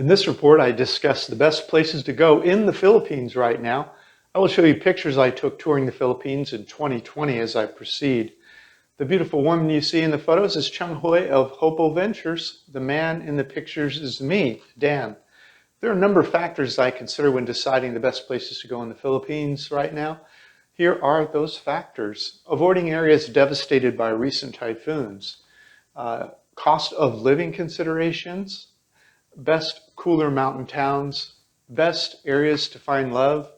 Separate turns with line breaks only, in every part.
In this report, I discuss the best places to go in the Philippines right now. I will show you pictures I took touring the Philippines in 2020 as I proceed. The beautiful woman you see in the photos is 𝗙 of Hopo Ventures. The man in the pictures is me, Dan. There are a number of factors I consider when deciding the best places to go in the Philippines right now. Here are those factors. Avoiding areas devastated by recent typhoons. Cost of living considerations. Best cooler mountain towns, best areas to find love,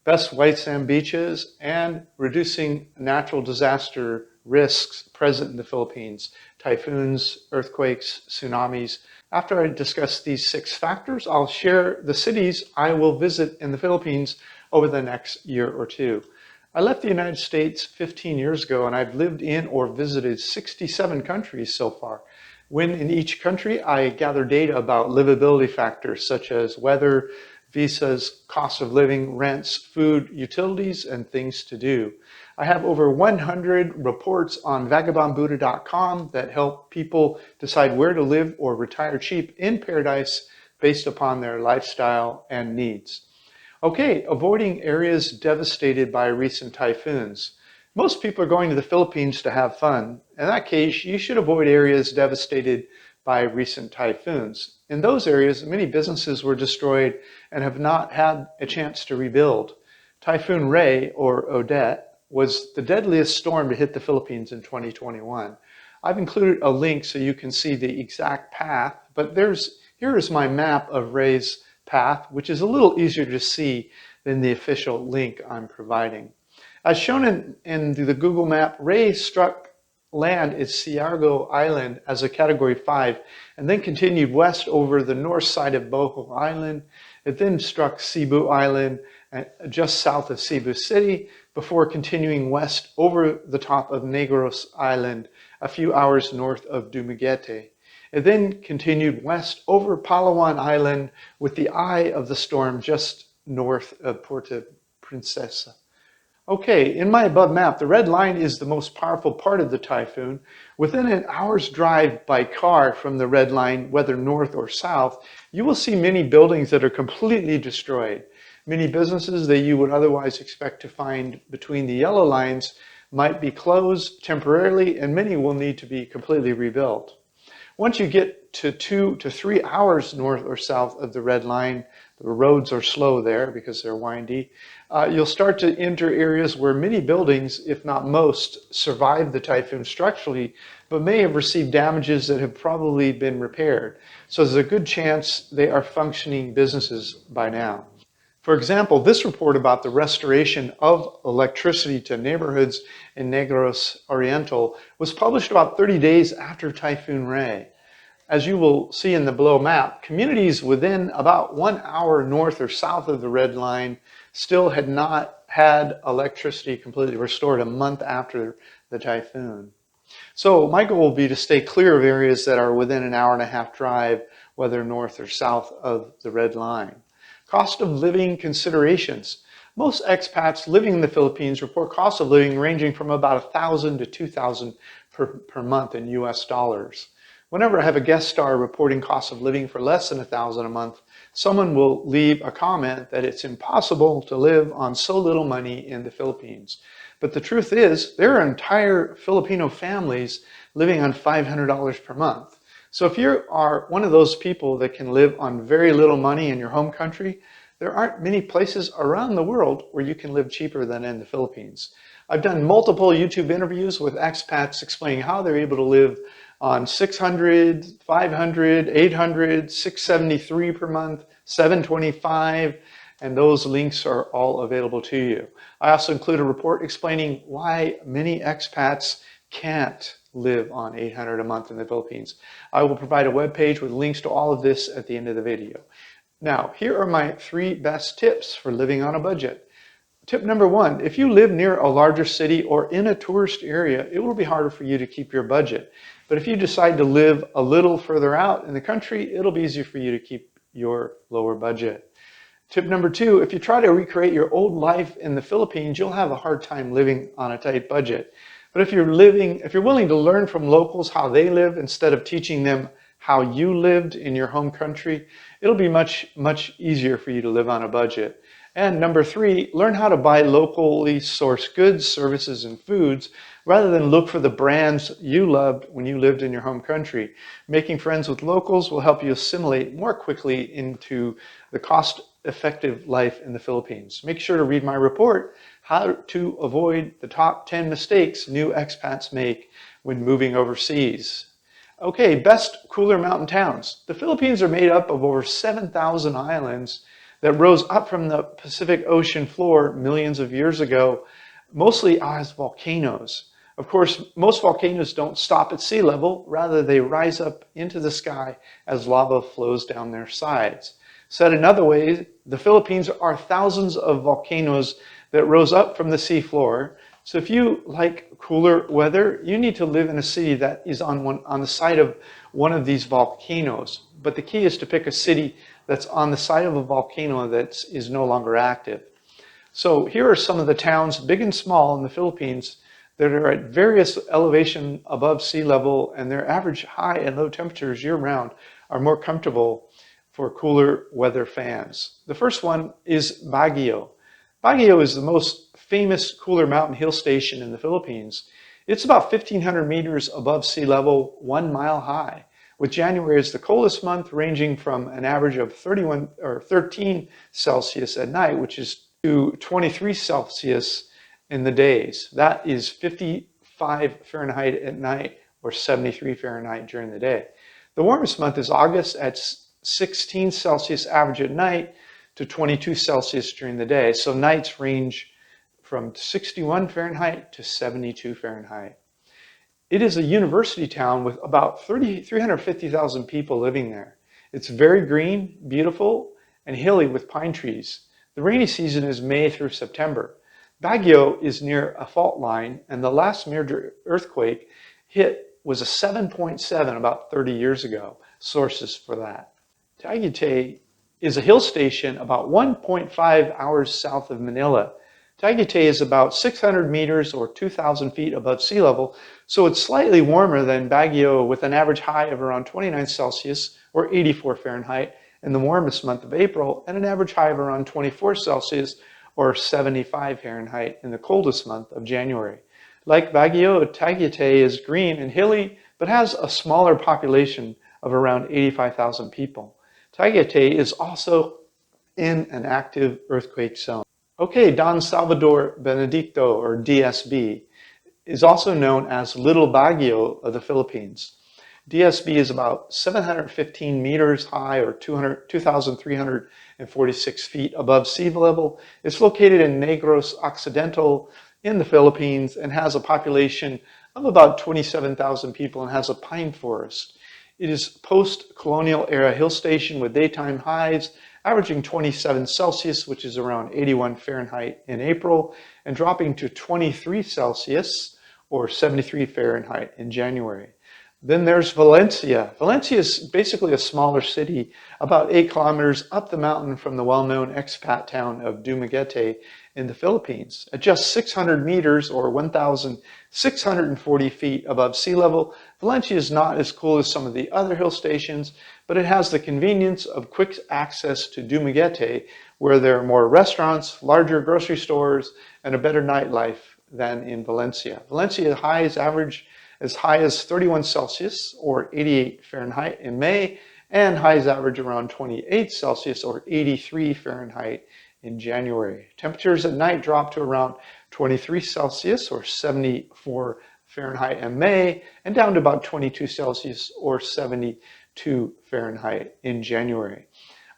best white sand beaches, and reducing natural disaster risks present in the Philippines, typhoons, earthquakes, tsunamis. After I discuss these 6 factors, I'll share the cities I will visit in the Philippines over the next year or 2. I left the United States 15 years ago, and I've lived in or visited 67 countries so far. When in each country, I gather data about livability factors such as weather, visas, cost of living, rents, food, utilities, and things to do. I have over 100 reports on vagabondbuddha.com that help people decide where to live or retire cheap in paradise based upon their lifestyle and needs. Okay, avoiding areas devastated by recent typhoons. Most people are going to the Philippines to have fun. In that case, you should avoid areas devastated by recent typhoons. In those areas, many businesses were destroyed and have not had a chance to rebuild. Typhoon Ray, or Odette, was the deadliest storm to hit the Philippines in 2021. I've included a link so you can see the exact path, but here is my map of Ray's path, which is a little easier to see than the official link I'm providing. As shown in the Google map, Ray struck land at Siargao Island as a Category 5 and then continued west over the north side of Bohol Island. It then struck Cebu Island just south of Cebu City before continuing west over the top of Negros Island a few hours north of Dumaguete. It then continued west over Palawan Island with the eye of the storm just north of Puerto Princesa. Okay, in my above map, the red line is the most powerful part of the typhoon. Within an hour's drive by car from the red line, whether north or south, you will see many buildings that are completely destroyed. Many businesses that you would otherwise expect to find between the yellow lines might be closed temporarily, and many will need to be completely rebuilt. Once you get to 2 to 3 hours north or south of the red line, the roads are slow there because they're windy. You'll start to enter areas where many buildings, if not most, survived the typhoon structurally, but may have received damages that have probably been repaired. So there's a good chance they are functioning businesses by now. For example, this report about the restoration of electricity to neighborhoods in Negros Oriental was published about 30 days after Typhoon Ray. As you will see in the below map, communities within about 1 hour north or south of the red line still had not had electricity completely restored a month after the typhoon. So my goal will be to stay clear of areas that are within an hour-and-a-half drive, whether north or south of the red line. Cost of living considerations. Most expats living in the Philippines report cost of living ranging from about $1,000 to $2,000 per month in US dollars. Whenever I have a guest star reporting cost of living for less than $1,000 a month, someone will leave a comment that it's impossible to live on so little money in the Philippines. But the truth is, there are entire Filipino families living on $500 per month. So if you are one of those people that can live on very little money in your home country, there aren't many places around the world where you can live cheaper than in the Philippines. I've done multiple YouTube interviews with expats explaining how they're able to live on $600, $500, $800, $673 per month, $725, and those links are all available to you. I also include a report explaining why many expats can't live on $800 a month in the Philippines. I will provide a webpage with links to all of this at the end of the video. Now, here are my 3 best tips for living on a budget. Tip number 1, if you live near a larger city or in a tourist area, it will be harder for you to keep your budget. But if you decide to live a little further out in the country, it'll be easier for you to keep your lower budget. Tip number 2, if you try to recreate your old life in the Philippines, you'll have a hard time living on a tight budget. But if you're willing to learn from locals how they live instead of teaching them how you lived in your home country, it'll be much easier for you to live on a budget. And number 3, learn how to buy locally sourced goods, services, and foods rather than look for the brands you loved when you lived in your home country. Making friends with locals will help you assimilate more quickly into the cost-effective life in the Philippines. Make sure to read my report, How to Avoid the Top 10 Mistakes New Expats Make when Moving Overseas. Okay, best cooler mountain towns. The Philippines are made up of over 7,000 islands that rose up from the Pacific Ocean floor millions of years ago, mostly as volcanoes. Of course, most volcanoes don't stop at sea level, rather they rise up into the sky as lava flows down their sides. Said another way, the Philippines are thousands of volcanoes that rose up from the sea floor. So if you like cooler weather, you need to live in a city that is on the side of one of these volcanoes. But the key is to pick a city that's on the side of a volcano that is no longer active. So here are some of the towns, big and small, in the Philippines that are at various elevation above sea level, and their average high and low temperatures year-round are more comfortable for cooler weather fans. The first one is Baguio. Baguio is the most famous cooler mountain hill station in the Philippines. It's about 1,500 meters above sea level, 1 mile high, with January as the coldest month, ranging from an average of 13 Celsius at night, which is to 23 Celsius in the days. That is 55 Fahrenheit at night or 73 Fahrenheit during the day. The warmest month is August at 16 Celsius average at night to 22 Celsius during the day. So nights range from 61 Fahrenheit to 72 Fahrenheit. It is a university town with about 350,000 people living there. It's very green, beautiful, and hilly with pine trees. The rainy season is May through September. Baguio is near a fault line, and the last major earthquake hit was a 7.7 about 30 years ago. Sources for that. 𝗙𝗢𝗄 is a hill station about 1.5 hours south of Manila. 𝗙𝗢𝗄 is about 600 meters or 2,000 feet above sea level, so it's slightly warmer than Baguio, with an average high of around 29 Celsius or 84 Fahrenheit in the warmest month of April, and an average high of around 24 Celsius or 75 Fahrenheit in the coldest month of January. Like Baguio, 𝗙𝗢𝗄 is green and hilly, but has a smaller population of around 85,000 people. 𝗙𝗢𝗄 is also in an active earthquake zone. Okay, Don Salvador Benedicto, or DSB, is also known as Little Baguio of the Philippines. DSB is about 715 meters high or 2,346 feet above sea level. It's located in Negros Occidental in the Philippines and has a population of about 27,000 people and has a pine forest. It is post-colonial era hill station with daytime highs averaging 27 Celsius, which is around 81 Fahrenheit in April, and dropping to 23 Celsius or 73 Fahrenheit in January. Then there's Valencia. Valencia is basically a smaller city, about 8 kilometers up the mountain from the well-known expat town of Dumaguete in the Philippines. At just 600 meters or 1,640 feet above sea level, Valencia is not as cool as some of the other hill stations, but it has the convenience of quick access to Dumaguete, where there are more restaurants, larger grocery stores, and a better nightlife than in Valencia. Valencia highs average as high as 31 Celsius or 88 Fahrenheit in May, and highs average around 28 Celsius or 83 Fahrenheit in January. Temperatures at night drop to around 23 Celsius or 74 Fahrenheit in May, and down to about 22 Celsius or 72 Fahrenheit in January.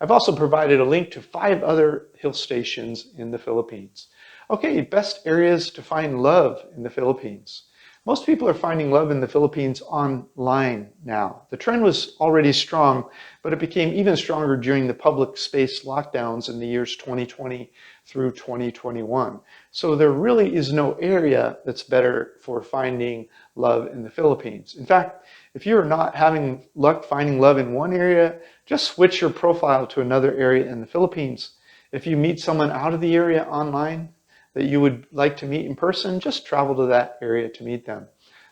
I've also provided a link to 5 other hill stations in the Philippines. Okay, best areas to find love in the Philippines. Most people are finding love in the Philippines online now. The trend was already strong, but it became even stronger during the public space lockdowns in the years 2020 through 2021. So there really is no area that's better for finding love in the Philippines. In fact, if you're not having luck finding love in one area, just switch your profile to another area in the Philippines. If you meet someone out of the area online that you would like to meet in person, just travel to that area to meet them.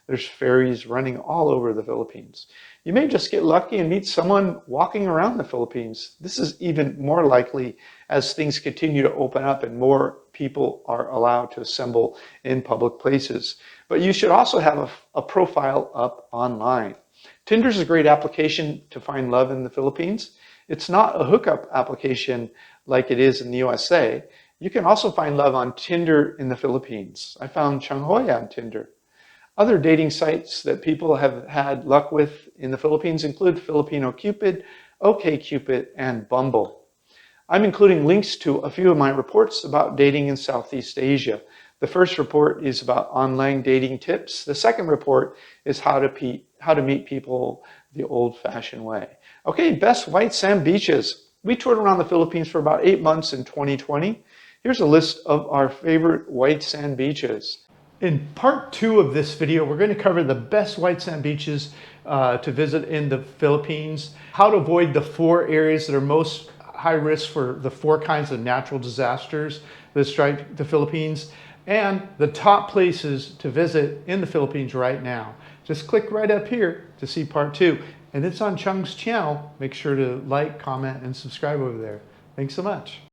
There's ferries running all over the Philippines. You may just get lucky and meet someone walking around the Philippines. This is even more likely as things continue to open up and more people are allowed to assemble in public places. But you should also have a profile up online. Tinder is a great application to find love in the Philippines. It's not a hookup application like it is in the USA. You can also find love on Tinder in the Philippines. I found 𝗙𝗏 on Tinder. Other dating sites that people have had luck with in the Philippines include Filipino Cupid, OkCupid, and Bumble. I'm including links to a few of my reports about dating in Southeast Asia. The first report is about online dating tips. The second report is how to meet people the old-fashioned way. Okay, best white sand beaches. We toured around the Philippines for about 8 months in 2020. Here's a list of our favorite white sand beaches. In part 2 of this video, we're going to cover the best white sand beaches to visit in the Philippines, how to avoid the 4 areas that are most high risk for the 4 kinds of natural disasters that strike the Philippines, and the top places to visit in the Philippines right now. Just click right up here to see part 2. And it's on Chung's channel. Make sure to like, comment, and subscribe over there. Thanks so much.